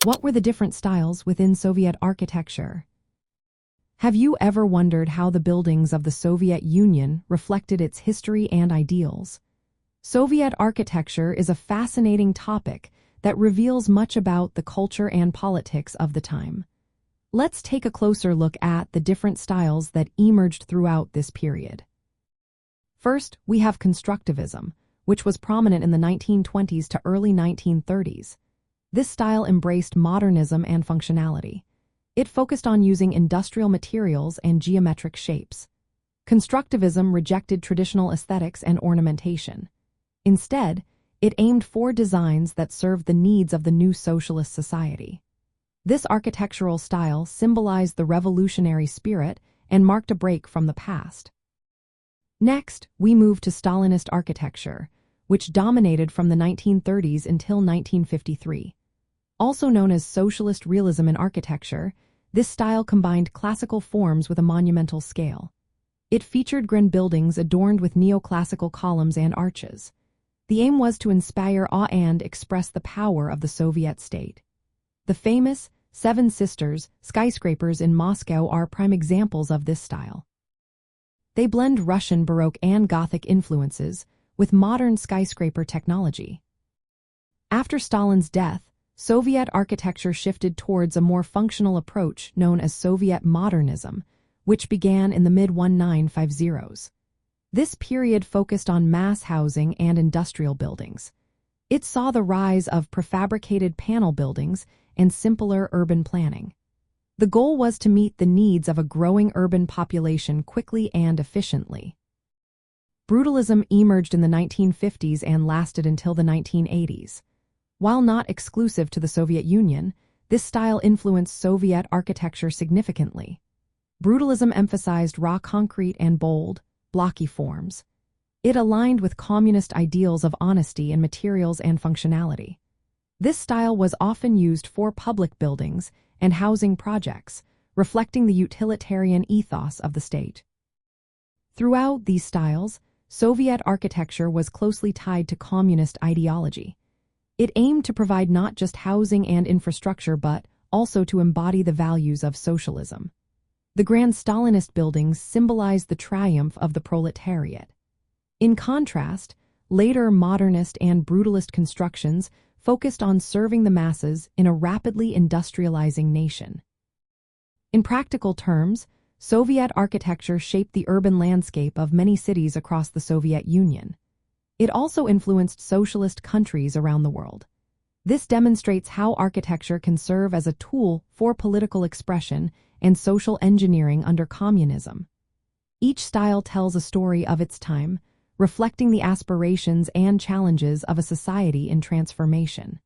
What were the different styles within Soviet architecture? Have you ever wondered how the buildings of the Soviet Union reflected its history and ideals? Soviet architecture is a fascinating topic that reveals much about the culture and politics of the time. Let's take a closer look at the different styles that emerged throughout this period. First, we have Constructivism, which was prominent in the 1920s to early 1930s. This style embraced modernism and functionality. It focused on using industrial materials and geometric shapes. Constructivism rejected traditional aesthetics and ornamentation. Instead, it aimed for designs that served the needs of the new socialist society. This architectural style symbolized the revolutionary spirit and marked a break from the past. Next, we move to Stalinist architecture, which dominated from the 1930s until 1953. Also known as Socialist Realism in architecture, this style combined classical forms with a monumental scale. It featured grand buildings adorned with neoclassical columns and arches. The aim was to inspire awe and express the power of the Soviet state. The famous Seven Sisters skyscrapers in Moscow are prime examples of this style. They blend Russian Baroque and Gothic influences with modern skyscraper technology. After Stalin's death, Soviet architecture shifted towards a more functional approach known as Soviet Modernism, which began in the mid-1950s. This period focused on mass housing and industrial buildings. It saw the rise of prefabricated panel buildings and simpler urban planning. The goal was to meet the needs of a growing urban population quickly and efficiently. Brutalism emerged in the 1950s and lasted until the 1980s. While not exclusive to the Soviet Union, this style influenced Soviet architecture significantly. Brutalism emphasized raw concrete and bold, blocky forms. It aligned with communist ideals of honesty in materials and functionality. This style was often used for public buildings and housing projects, reflecting the utilitarian ethos of the state. Throughout these styles, Soviet architecture was closely tied to communist ideology. It aimed to provide not just housing and infrastructure but also to embody the values of socialism. The grand Stalinist buildings symbolized the triumph of the proletariat. In contrast, later modernist and brutalist constructions focused on serving the masses in a rapidly industrializing nation. In practical terms, Soviet architecture shaped the urban landscape of many cities across the Soviet Union. It also influenced socialist countries around the world. This demonstrates how architecture can serve as a tool for political expression and social engineering under communism. Each style tells a story of its time, reflecting the aspirations and challenges of a society in transformation.